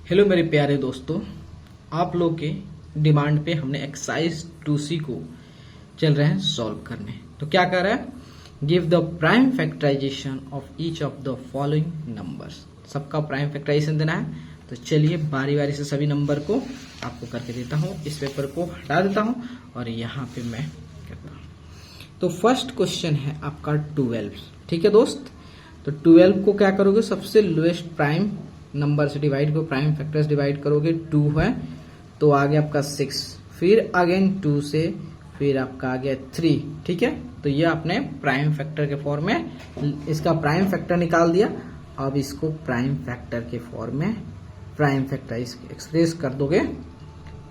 Hello मेरे प्यारे दोस्तों, आप लोग के डिमांड पे हमने एक्सरसाइज 2C को चल रहे हैं सॉल्व करने। तो क्या कर रहा है, give the prime factorization of each of the following numbers. सबका प्राइम फैक्टराइजेशन देना है। तो चलिए बारी बारी से सभी नंबर को आपको करके देता हूँ। इस पेपर को हटा देता हूँ और यहाँ पे मैं करता हूँ। तो फर्स्ट क्वेश्चन है आपका 12। ठीक है दोस्त, तो 12 को क्या करोगे, सबसे लोएस्ट प्राइम नंबर से डिवाइड करो, प्राइम फैक्टर से डिवाइड करोगे। 2 है तो आ गया आपका 6, फिर अगेन 2 से, फिर आपका आ गया 3। ठीक है, तो ये आपने प्राइम फैक्टर के फॉर्म में इसका प्राइम फैक्टर निकाल दिया। अब इसको प्राइम फैक्टर के फॉर्म में प्राइम फैक्टराइज एक्सप्रेस कर दोगे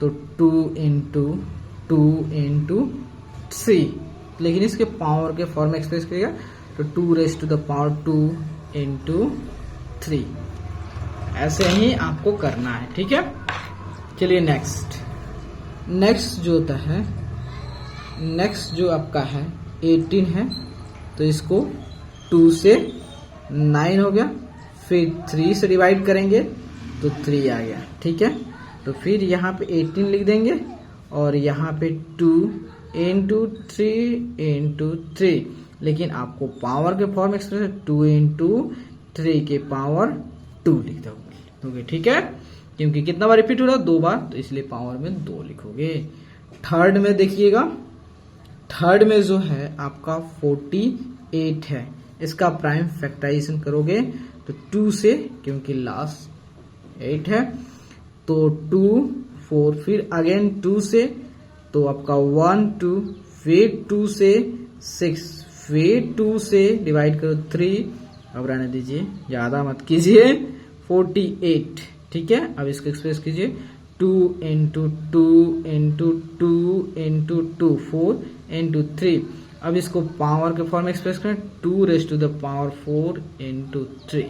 तो 2 इंटू 2 इंटू 3, लेकिन इसके पावर के फॉर्म में एक्सप्रेस करेगा तो 2 raise to the power 2 into 3। ऐसे ही आपको करना है। ठीक है, चलिए नेक्स्ट जो होता है, नेक्स्ट जो आपका है 18 है, तो इसको 2 से 9 हो गया, फिर 3 से डिवाइड करेंगे तो 3 आ गया। ठीक है, तो फिर यहाँ पे 18 लिख देंगे और यहाँ पे 2 इंटू 3 इंटू 3, लेकिन आपको पावर के फॉर्म एक्सप्रेस 2 इंटू 3 के पावर 2 लिख दोगे। ठीक है, क्योंकि कितना बार रिपीट हो रहा है, 2 बार, तो इसलिए पावर में 2 लिखोगे। थर्ड में देखिएगा, थर्ड में जो है आपका 48 है, इसका प्राइम फैक्टराइजेशन करोगे तो 2 से, क्योंकि लास्ट 8 है, तो 2 4, फिर अगेन 2 से, तो आपका 1 2, फिर 2 से 6, फिर 2 से डिवाइड करो 3, अब रहने दीजिए, ज्यादा मत कीजिए। 48। ठीक है, अब इसको एक्सप्रेस कीजिए 2 इंटू 2 इंटू 2 इंटू 2, 4 इंटू 3। अब इसको पावर के फॉर्म में एक्सप्रेस करें 2 raise to the power 4 into 3।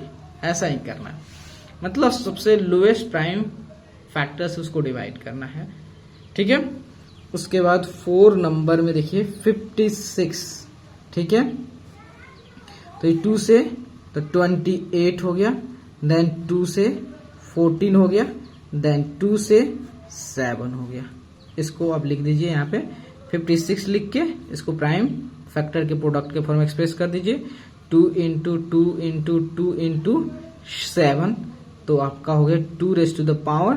ऐसा ही करना है, मतलब सबसे लोएस्ट प्राइम फैक्टर से उसको डिवाइड करना है। ठीक है, उसके बाद 4 नंबर में देखिए 56। ठीक है, तो 2 से तो 28 हो गया, देन 2 से 14 हो गया, देन 2 से 7 हो गया। इसको आप लिख दीजिए यहाँ पे 56 लिख के इसको प्राइम फैक्टर के प्रोडक्ट के फॉर्म में एक्सप्रेस कर दीजिए 2 इंटू 2 इंटू 2 इंटू 7, तो आपका हो गया 2 raise to the power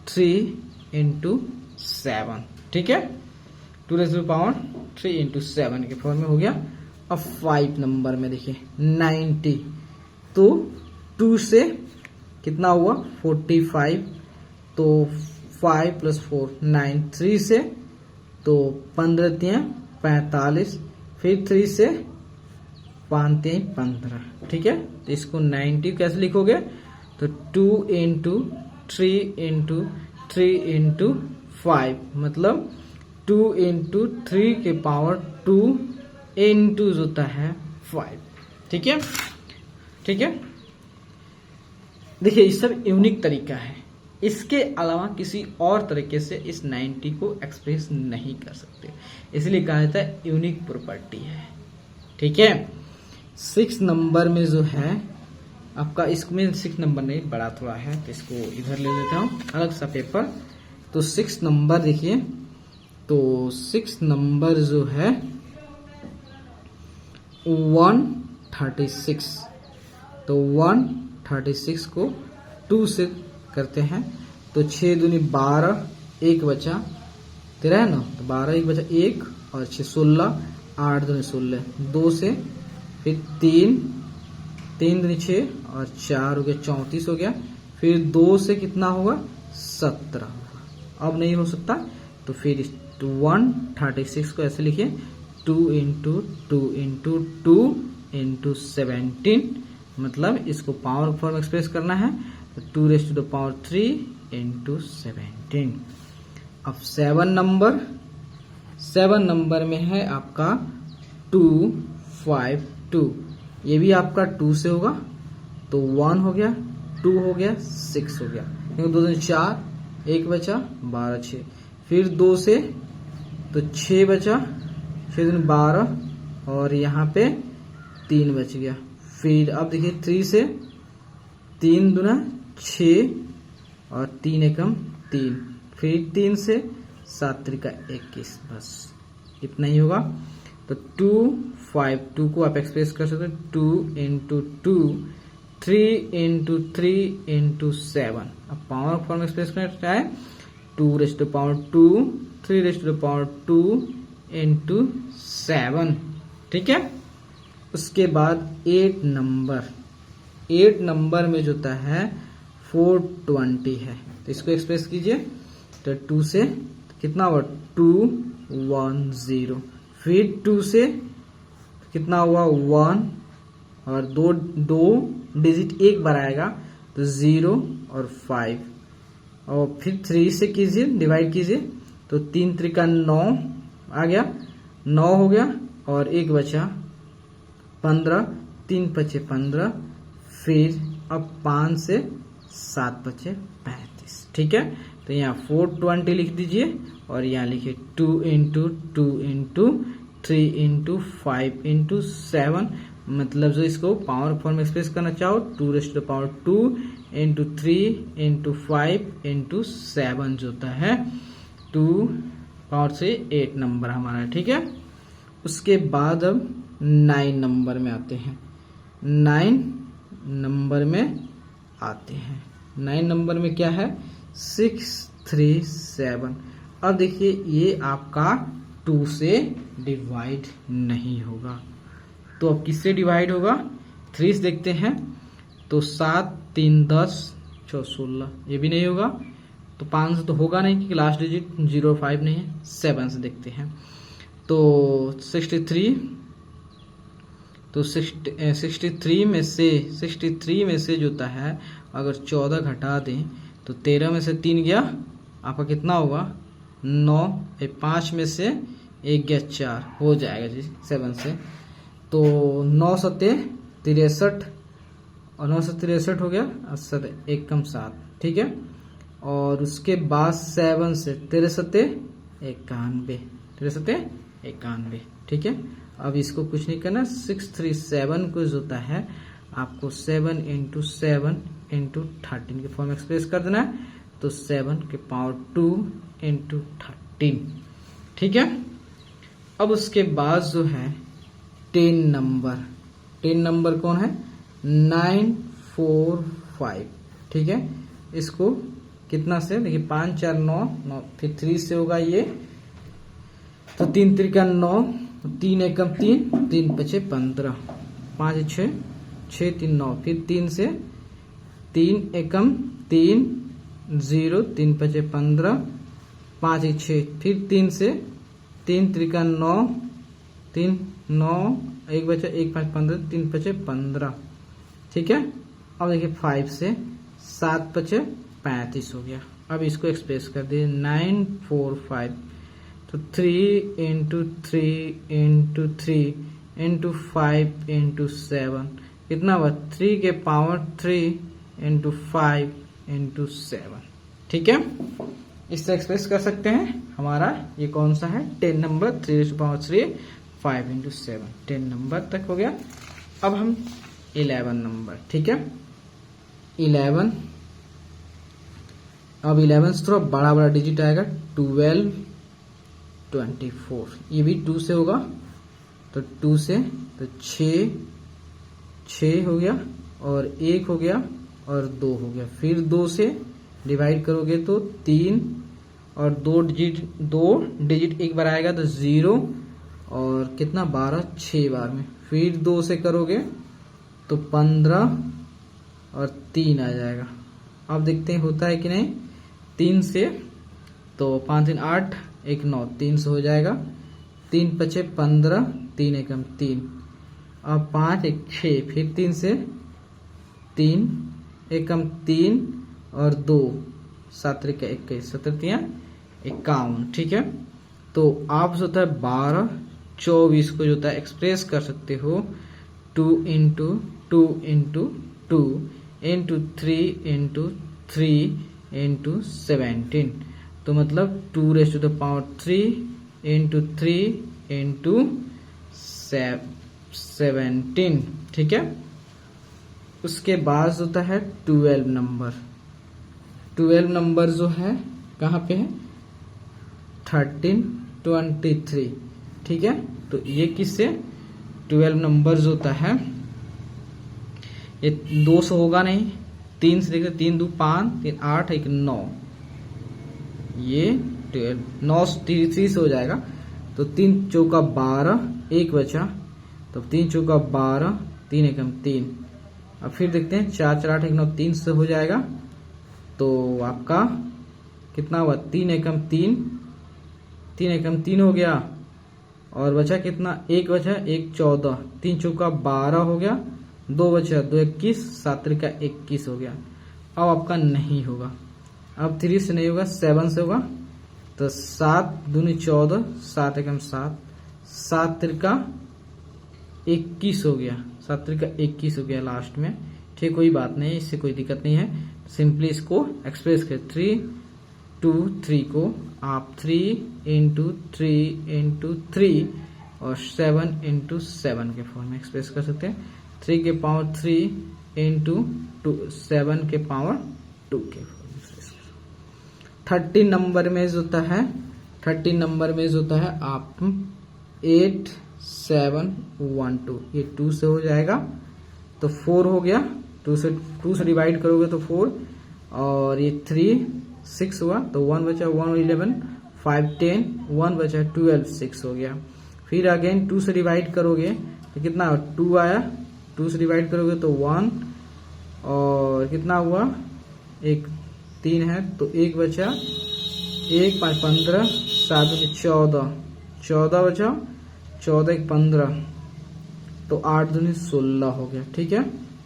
3 into 7। ठीक है, 2 raise to the power 3 into 7 के फॉर्म में हो गया। अब 5 नंबर में देखिए 90, तो 2 से कितना हुआ 45, तो 5 प्लस 4 9, 3 से तो 15 3 45, फिर 3 से 5 3 15। ठीक है, तो इसको 90 कैसे लिखोगे, तो 2 इंटू 3 इंटू 3 इंटू 5, मतलब 2 इंटू 3 के पावर 2 इंटू होता है 5। ठीक है, ठीक है, देखिए ये सब यूनिक तरीका है, इसके अलावा किसी और तरीके से इस 90 को एक्सप्रेस नहीं कर सकते, इसलिए कहा जाता है यूनिक प्रॉपर्टी है। ठीक है, 6 नंबर में जो है आपका, इसमें 6 नंबर नहीं, बड़ा थोड़ा है, तो इसको इधर ले लेता हूँ अलग सा पेपर। तो 6 नंबर देखिए, तो 6 नंबर जो है 136, तो 136 को 2 से करते हैं तो 6 दूनी 12, 1 बचा 13 है ना, तो 12 1 बचा 1 और 6 16, 8 दूनी 16, 2 से, फिर 3 दूनी 6 और 4 हो गया 34 हो गया, फिर 2 से कितना होगा 17 होगा। अब नहीं हो सकता तो फिर 136 को ऐसे लिखिए 2 इंटू 2 इंटू 2 इंटू 17, मतलब इसको पावर फॉर्म एक्सप्रेस करना है तो 2 raise to the power 3 into 17। अब 7 नंबर में है आपका 252, ये भी आपका 2 से होगा, तो 1 हो गया, 2 हो गया, 6 हो गया, क्योंकि 2 दूनी 4, 1 बचा 12 6, फिर 2 से तो 6 बचा, 6 दूनी 12 और यहाँ पे 3 बच गया। फिर अब देखिए 3 से, 3 दूना 6 और 3 एकम 3, फिर 3 से 7 त्रिका 21, बस इतना ही होगा। तो 2 5 2 को आप एक्सप्रेस कर सकते हैं 2 इंटू 2, 3 इंटू 3 इंटू 7। अब पावर फॉर्म एक्सप्रेस करना चाहे 2 raise to the power 2, 3 raise to the power 2 into 7, ठीक है। उसके बाद 8 नंबर में जो होता है 420 है, तो इसको एक्सप्रेस कीजिए। तो 2 से कितना हुआ 210, फिर 2 से कितना हुआ 1, और दो डिजिट एक बार आएगा तो 0 और 5, और फिर 3 से कीजिए, डिवाइड कीजिए, तो 3 त्रिका 9 आ गया, 9 हो गया, और एक बचा 15, 3 पचे 15, फिर अब 5 से 7 बचे 35, ठीक है। तो यहाँ 420 लिख दीजिए, और यहाँ लिखिए 2 इंटू 2 इंटू 3 इंटू 5 इंटू 7, मतलब जो इसको पावर फॉर्म एक्सप्रेस करना चाहो 2 raise to the power 2 into 3 into 5 into 7 जो होता है 2 पावर से 8 नंबर हमारा, ठीक है। उसके बाद अब 9 नंबर में आते हैं। 9 नंबर में क्या है 6 3 7। अब देखिए ये आपका 2 से डिवाइड नहीं होगा, तो अब किससे डिवाइड होगा 3 से देखते हैं, तो 7 3 10 6 16, ये भी नहीं होगा, तो 5 से तो होगा नहीं क्योंकि लास्ट डिजिट 0 5 नहीं है। 7 से देखते हैं तो 63, तो 63 में से जो होता है अगर 14 घटा दें तो 13 में से 3 गया, आपका कितना होगा 9, 5 में से 1 गया 4, हो जाएगा जी 7 से। तो 9 सत्ते 63, और 9 से 63 हो गया, 1 कम 7, ठीक है। और उसके बाद 7 से 13 सत्ते 91, 13 सत्ते 91, ठीक है। अब इसको कुछ नहीं करना, 637 को जो होता है आपको 7 इंटू 7 इंटू 13 के फॉर्म एक्सप्रेस कर देना है, तो 7 के पावर 2 इंटू 13, ठीक है। अब उसके बाद जो है 10 नंबर कौन है 945, ठीक है। इसको कितना से देखिए 5 4 9, फिर 3 से होगा ये, तो 3 त्रिका 9, 3 एकम 3, 3 पचे 15, 5 6 6 3 9, फिर 3 से 3 एकम 3 0, 3 पचे 15, 5 6, फिर 3 से 3 त्रिका 9, 3 9, 1 बचा 1 5 15, 3 पचे 15, ठीक है। अब देखिए 5 से 7 पचे 35 हो गया। अब इसको एक्सप्रेस कर दिए 945, तो 3 इंटू 3 इंटू 3 इंटू 5 इंटू 7 कितना हुआ 3 के पावर 3 इंटू 5 इंटू 7, ठीक है। इस तरह एक्सप्रेस कर सकते हैं। हमारा ये कौन सा है 10 number 3 to power 3 5 into 7, 10 number तक हो गया। अब हम 11 नंबर, ठीक है। 11, अब 11 से थोड़ा बड़ा बड़ा डिजिट आएगा 12 24, ये भी 2 से होगा, तो 2 से तो 6 हो गया, और 1 हो गया, और 2 हो गया, फिर 2 से डिवाइड करोगे तो 3, और 2 डिजिट एक बार आएगा तो 0, और कितना 12 6 बार में, फिर 2 से करोगे तो 15, और 3 आ जाएगा। अब देखते हैं होता है कि नहीं। 3 से तो 5 3 8 1 9, 3 से हो जाएगा, 3 पचे 15, 3 एकम 3, अब 5 1 6, फिर 3 से 3 एकम 3 और 2, 7 त्रिका 21, 7 तिया 51, ठीक है। तो आप जो होता है 12 24 को जो होता है एक्सप्रेस कर सकते हो 2 into 2 into 2 into 3 into 3 into 17, तो मतलब 2 raise to the power 3 into 3 into 17, ठीक है। उसके बाद होता है 12 नंबर। 12 नंबर जो है कहाँ पे है 13 23, ठीक है। तो ये किससे 12 नंबर जो होता है ये 2 से होगा नहीं, 3 से देखते 3 2 5 3 8 1 9, ये 12 9 3 से हो जाएगा। तो 3 चौका 12 1 बचा, तो 3 चौका 12 3 एकम 3। अब फिर देखते हैं 4 4 8 1 9 3 से हो जाएगा, तो आपका कितना हुआ 3 एकम 3 3 एकम 3 हो गया, और बचा कितना 1 बचा 1 14, 3 चौका 12 हो गया, 2 बचा 2 21, 7 त्रिका 21 हो गया। अब आपका नहीं होगा, अब 3 से नहीं होगा 7 से होगा, तो 7 दूनी 14 7 एकम 7, 7 त्रिका 21 हो गया, 7 त्रिका 21 हो गया लास्ट में, ठीक। कोई बात नहीं, इससे कोई दिक्कत नहीं है, सिंपली इसको एक्सप्रेस कर 3 2 3 को आप 3 इंटू 3 इंटू 3 और 7 इंटू 7 के फॉर्म में एक्सप्रेस कर सकते हैं। 3 के पावर 3 इंटू 7 के पावर 2 के फॉर्म में एक्सप्रेस कर। 13 नंबर में जो होता है 13 नंबर में जो होता है आप 8 7 1 2, ये 2 से हो जाएगा, तो 4 हो गया, 2 से डिवाइड करोगे तो 4, और ये 3 6 हुआ, तो 1 बचा 1 11 5 10, 1 बचा 12 6 हो गया। फिर अगेन 2 से डिवाइड करोगे तो कितना 2 आया, 2 से डिवाइड करोगे तो 1, और कितना हुआ 1 3 है, तो 1 बचा 1 5 15 7 14 14 बचा, 14 1 15, तो 8 दूनी 16 हो गया, ठीक है।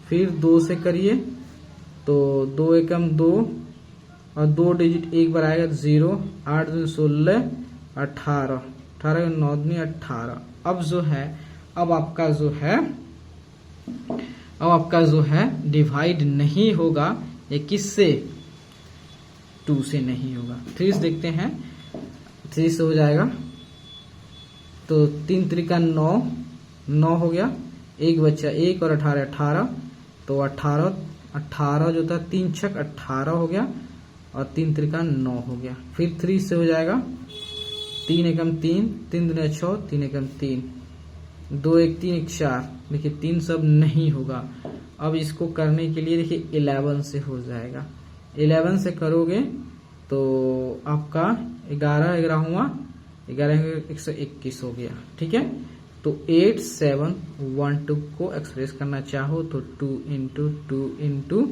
फिर 2 से करिए तो 2 एकम 2, और 2 डिजिट एक बार आएगा 0, 8 दूनी 16 18, 18 9 दूनी 18। अब जो है अब आपका जो है डिवाइड नहीं होगा, ये किससे 2 से नहीं होगा। 3 से देखते हैं, 3 से हो जाएगा, तो 3 त्रिका 9 9 हो गया, 1 बच्चा 1 और 18 18, तो 18 जो था 3 छक 18 हो गया, और 3 त्रिका 9 हो गया। फिर 3 से हो जाएगा, 3 एकम 3 3 दूनी 6 3 एकम 3, 2 1 3 1 4, देखिए 3 सब नहीं होगा। अब इसको करने के लिए देखिए 11 से हो जाएगा, 11 से करोगे तो आपका 11 11 हुआ, 11 121 हो गया, ठीक है। तो 8 7 1 2 को एक्सप्रेस करना चाहो तो 2 into 2 into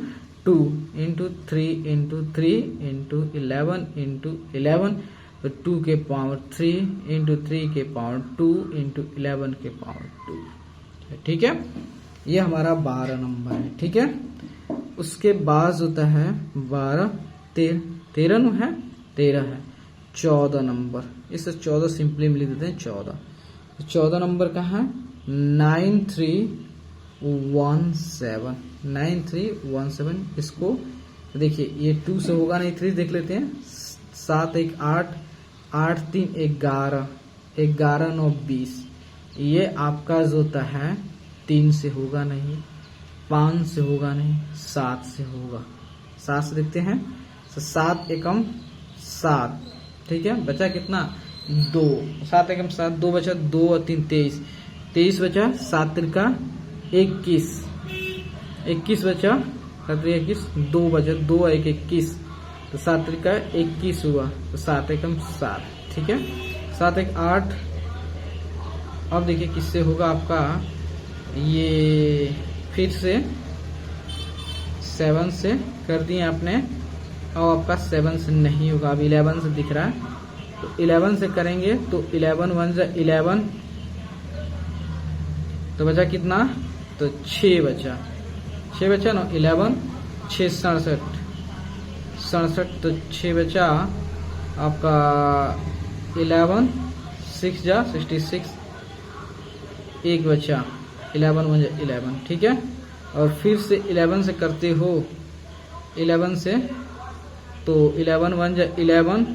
2 into 3 into 3 into 11 into 11, तो 2 के पावर 3 इंटू 3 के पावर 2 इंटू 11 के पावर 2, ठीक है। ये हमारा 12 नंबर है, ठीक है। उसके बाद होता है 12 13 है 13 है 14 नंबर, इससे 14 सिंपली लिख देते हैं 14। 14 नंबर का है 9317, 9317। इसको देखिए ये 2 से होगा नहीं, 3 देख लेते हैं, 7 1 8 8 3 11 11 9 20, ये आपका जो होता है 3 से होगा नहीं, 5 से होगा नहीं, 7 से होगा। 7 से देखते हैं, 7 एकम 7, ठीक है। बचा कितना 2, 7 एकम 7, 2 बचा, 2 और 3 23, 23 बचा, 7 त्रिका 21, 21 बचा, 7 21, 2 बचा, 2 और 1 21, तो 7 त्रिका 21 हुआ, तो 7 एकम 7, ठीक है। 7 1 8। अब देखिए किससे होगा आपका, ये फिर से 7 से कर दिए आपने, और आपका 7 से नहीं होगा, अब 11 से दिख रहा है, तो 11 से करेंगे तो 11 1 जा 11, तो बचा कितना, तो 6 बचा, 6 बचा ना, 11 6 67, तो 6 बचा आपका 11 6 जा 66, 1 बचा, 11 1 जा 11, ठीक है। और फिर से 11 से करते हो, 11 से तो 11 1 जा 11,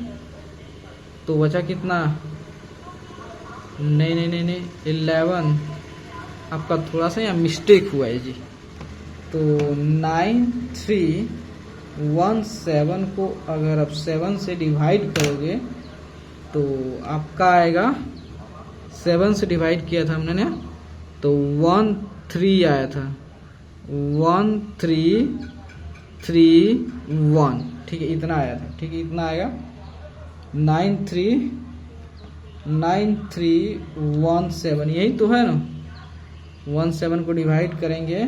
तो बचा कितना, नहीं 11, आपका थोड़ा सा यहाँ मिस्टेक हुआ है जी, तो 9 3 17 को अगर आप 7 से डिवाइड करोगे तो आपका आएगा, 7 से डिवाइड किया था हमने ना, तो 13 आया था, 1331, ठीक है, इतना आया था, ठीक है, इतना आएगा। 9317, यही तो है ना। 17 को डिवाइड करेंगे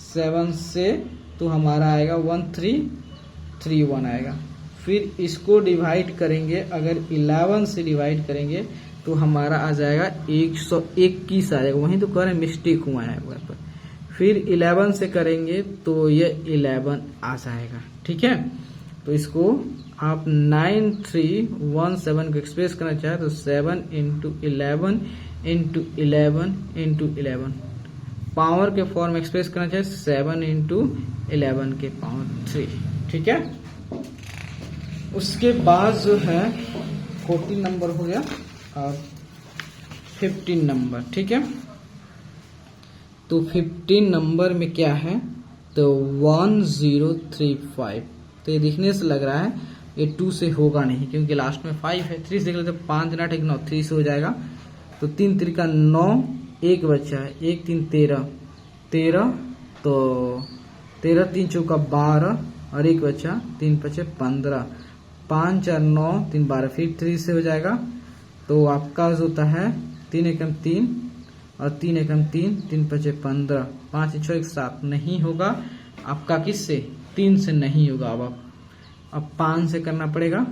7 से तो हमारा आएगा 1331 आएगा। फिर इसको डिवाइड करेंगे, अगर 11 से डिवाइड करेंगे तो हमारा आ जाएगा 121 आ जाएगा। वहीं तो कह रहे मिस्टेक हुआ है वहाँ पर। फिर 11 से करेंगे तो ये 11 आ जाएगा, ठीक है। तो इसको आप 9317 को एक्सप्रेस करना चाहे तो 7 इंटू 11 इंटू 11 इंटू 11 पावर के फॉर्म एक्सप्रेस करना चाहे 7 इंटू 11 के पावर 3, ठीक है। उसके बाद जो है 14 नंबर हो गया और 15 नंबर, ठीक है। तो 15 नंबर में क्या है, तो 1035। तो ये दिखने से लग रहा है ये 2 से होगा नहीं, क्योंकि लास्ट में 5 है। 3 से देख लेते, 5 9 9, 3 से हो जाएगा। तो 3 3 9, एक बचा है, 1 3 13, तो 13 3 चौका 12 और एक बचा, 3 5 15, 5 4 9 3 12, फिर 3 से हो जाएगा। तो आपका जो होता है 3 एकम 3 और 3 एकम 3, 3 5 15, 5 6 1 7, नहीं होगा आपका, किससे, 3 से नहीं होगा। अब 5 से करना पड़ेगा।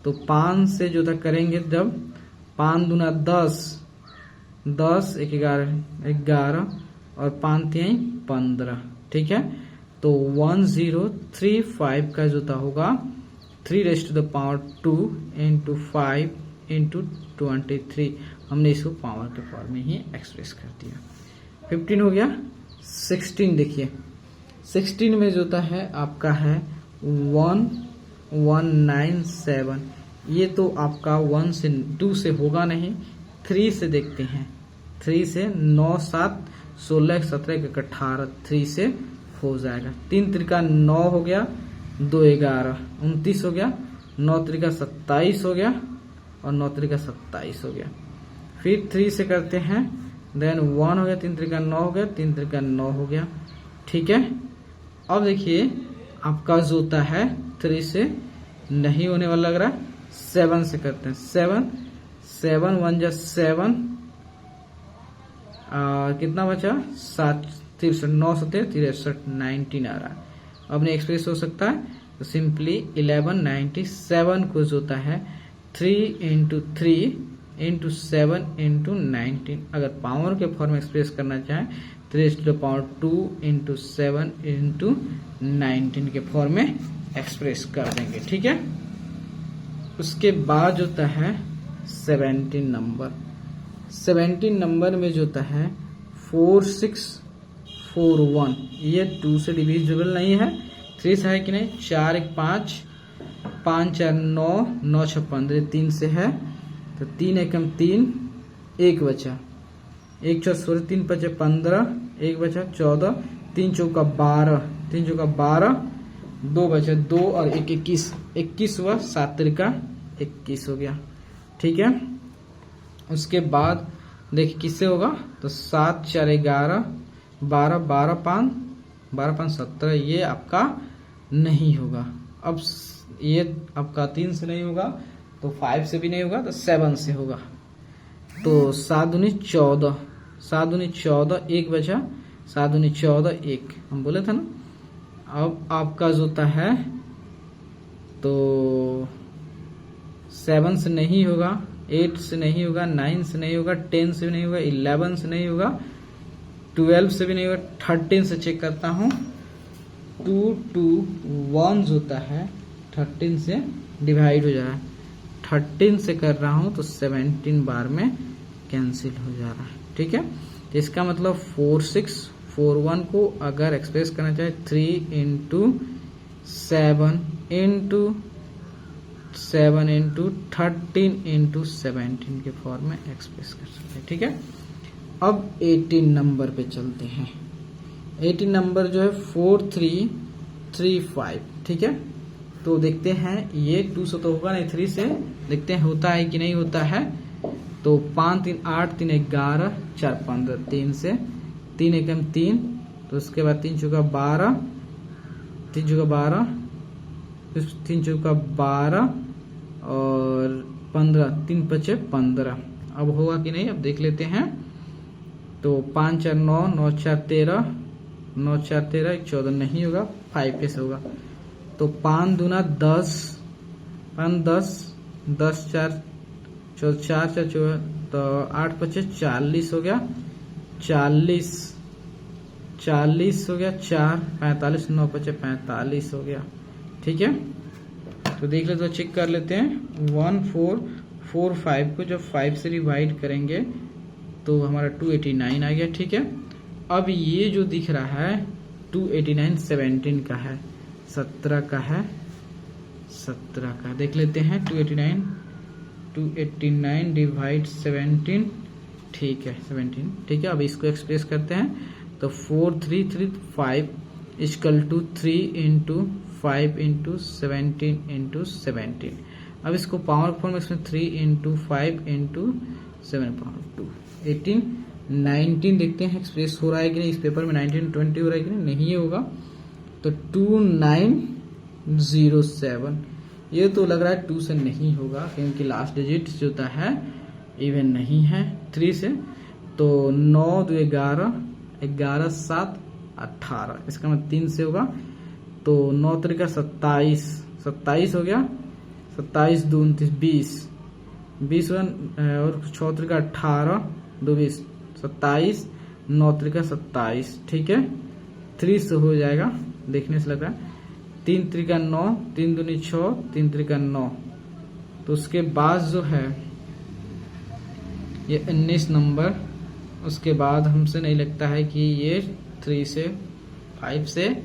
तो 5 से जो तक करेंगे, जब 5 दूना 10, 10 1 11 और 5 3 15, ठीक है। तो 1035 का जो होगा 3 raised to the power 2 into 5 into 23। हमने इसको पावर के फॉर्म में ही एक्सप्रेस कर दिया। 15 हो गया। 16 देखिए, 16 में जो होता है आपका है 1197। ये तो आपका 1 से 2 से होगा नहीं। 3 से देखते हैं, 3 से 9 7 16 17 18, 3 से हो जाएगा। 3 3 9 हो गया, 2 11 29 हो गया, 9 3 27 हो गया और 9 3 27 हो गया। फिर 3 से करते हैं, देन 1 हो गया, 3 3 9 हो गया, 3 3 9 हो गया, ठीक है। अब देखिए आपका जो होता है 3 से नहीं होने वाला लग रहा है, 7 से करते हैं। 7 7 1 जा 7, कितना बचा, 7 63, 9 7 63, 19 आ रहा है। अब नहीं एक्सप्रेस हो सकता है, तो सिंपली 1197 को जो होता है 3 इंटू 3 इंटू 7 इंटू 19, अगर पावर के फॉर्म एक्सप्रेस करना चाहें 3 to the power 2 into 7 into 19 के फॉर्म में एक्सप्रेस कर देंगे, ठीक है। उसके बाद जो होता है 17 नंबर। 17 नंबर में जो होता है 4641, ये 2 से डिविजिबल नहीं है। 3 से है कि नहीं, 4 1 5, 5 4 9, 9 6 15, 3 से है। तो 3 एकम 3, 1 बचा, 1 6 16, 3 5 15, 1 बचा 14, 3 चौका 12, 3 चौका 12, 2 बचा 2 और 1 21, 21 हुआ, 7 3 21 हो गया, ठीक है। उसके बाद देखिए किससे होगा, तो 7 4 11, 12 12 5 12 5 17, ये आपका नहीं होगा। अब ये आपका 3 से नहीं होगा, तो 5 से भी नहीं होगा, तो 7 से होगा। तो 7 दूनी 14, 7 दूनी 14, 1 बचा, 7 दूनी 14, 1 हम बोले थे ना। अब आपका जो होता है तो 7 से नहीं होगा, 8 से नहीं होगा, 9 से नहीं होगा, 10 से भी नहीं होगा, 11 से नहीं होगा, 12 से भी नहीं होगा, 13 से चेक करता हूँ। 2 2 1 जो होता है 13 से डिवाइड हो जा रहा है, 13 से कर रहा हूँ तो 17 बार में कैंसिल हो जा रहा है, ठीक है। तो इसका मतलब 4641 को अगर एक्सप्रेस करना चाहे 3 इंटू 7 इंटू 7 इंटू 13 इंटू 17 के फॉर्म में एक्सप्रेस कर सकते हैं, ठीक है। अब 18 नंबर पे चलते हैं। 18 नंबर जो है 4335, ठीक है। तो देखते हैं ये 2 से तो होगा नहीं, 3 से देखते हैं होता है कि नहीं होता है। तो 5 3 8 3 11 4 15, 3 से 3 एकम 3, तो उसके बाद 3 चौका 12, 3 चौका 12, 3 चौका 12 और 15, 3 पचे 15। अब होगा कि नहीं अब देख लेते हैं। तो 5 4 9, 9 4 13, 9 4 13, 14 नहीं होगा, 5 पे से होगा। तो 5 दूना 10, 5 10, 10 4 4 4 4, तो 8 पचे 40 हो गया, 40 40 हो गया, 4 45, 9 पचे 45 हो गया, ठीक है। तो देख लेते तो चेक कर लेते हैं। 1 4 4 5 को जब 5 से डिवाइड करेंगे तो हमारा 289 आ गया, ठीक है। अब ये जो दिख रहा है 289 17 का है, 17 का है, 17 का देख लेते हैं। 289 डिवाइड 17, ठीक है 17, ठीक है। अब इसको एक्सप्रेस करते हैं। तो 4 3 3 5 equal to 3 into 5 into 17 into 17। अब इसको पावर फॉर्म में 3 इंटू 5 इंटू 7 पावर 2 18 19 देखते हैं एक्सप्रेस हो रहा है कि नहीं। इस पेपर में 19 20 हो रहा है कि नहीं होगा। तो 2907, ये तो लग रहा है 2 से नहीं होगा क्योंकि लास्ट डिजिट जो होता है इवन नहीं है 3 से। तो 9 2 11, 11 7 18, इसका मतलब 3 से होगा। तो 9 तरीका 27, 27 हो गया, 27 2 29 20, 20 और 6 तरीका 18 2 20 27, 9 तरीका 27, ठीक है। 3 से हो जाएगा देखने से लग रहा है। 3 तरीका 9, 3 दूनी 6, 3 तरीका 9। तो उसके बाद जो है ये 19 नंबर, उसके बाद हमसे नहीं लगता है कि ये 3 से 5 से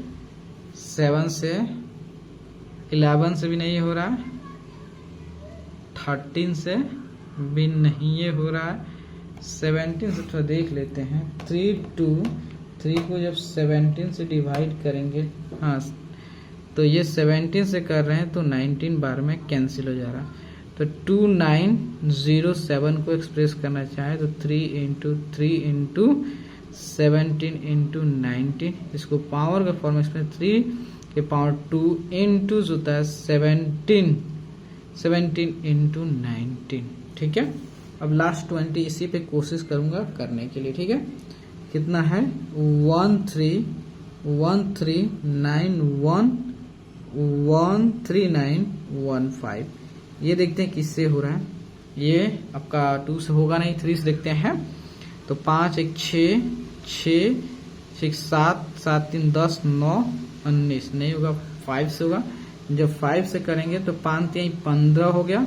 7 से 11 से भी नहीं हो रहा है, 13 से भी नहीं ये हो रहा है, 17 से थोड़ा देख लेते हैं। 3 2 3 को जब 17 से डिवाइड करेंगे, हाँ तो ये 17 से कर रहे हैं तो 19 बार में कैंसिल हो जा रहा है। तो 2907 को एक्सप्रेस करना चाहे तो 3 इंटू 3 इंटू 17 इंटू 19, इसको पावर का फॉर्म में 3 के पावर 2 इंटू होता है 17 इंटू 19, ठीक है। अब लास्ट 20 इसी पे कोशिश करूंगा करने के लिए, ठीक है। कितना है 133915, ये देखते हैं किससे हो रहा है। ये आपका 2 से होगा नहीं, 3 से देखते हैं। तो 5 1 6 6 6 7 7 3 10 9 19 नहीं होगा, 5 से होगा। जब 5 से करेंगे तो 5 3 15 हो गया,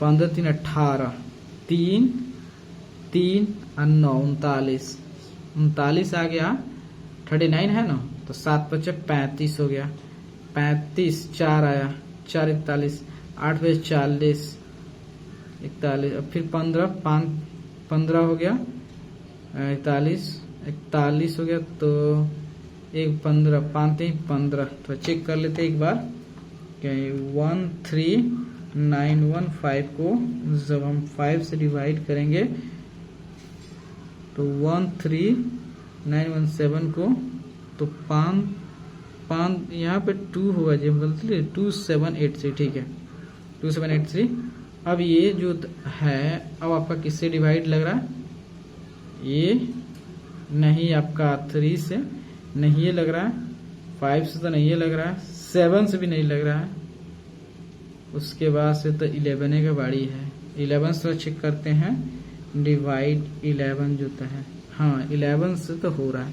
15 3 18, 3 3 और 9 39 आ गया, 39 है ना। तो 7 5 35 हो गया, 35 4 आया, 4 41, 8 बजे 40 41, अब फिर 15 हो गया, 41 हो गया। तो 1 15 5 15, तो चेक कर लेते एक बार। 13915 को जब हम 5 से डिवाइड करेंगे तो 13917 को तो 5 यहाँ पे 2 होगा जी, हम गलती 2783, ठीक है 2783। अब ये जो है अब आपका किससे डिवाइड लग रहा है, ये नहीं आपका 3 से नहीं ये लग रहा है, 5 से तो नहीं ये लग रहा है, 7 से भी नहीं लग रहा है, उसके बाद से तो 11 का बारी है। 11 से चेक करते हैं, डिवाइड 11 जो है, हाँ 11 से तो हो रहा है,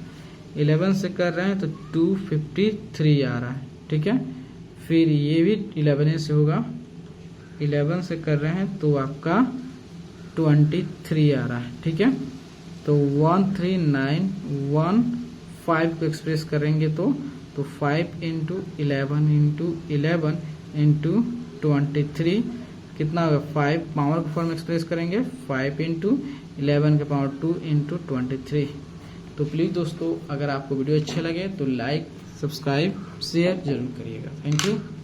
11 से कर रहे हैं तो 253 आ रहा है, ठीक है। फिर ये भी 11 से होगा, 11 से कर रहे हैं तो आपका 23 आ रहा है, ठीक है। तो 13915 को एक्सप्रेस करेंगे तो 5 इंटू 11 इंटू 11 इंटू 23 कितना होगा, 5 पावर के फॉर्म एक्सप्रेस करेंगे 5 इंटू 11 के पावर 2 इंटू 23। तो प्लीज़ दोस्तों अगर आपको वीडियो अच्छे लगे तो लाइक सब्सक्राइब शेयर जरूर करिएगा। Thank you.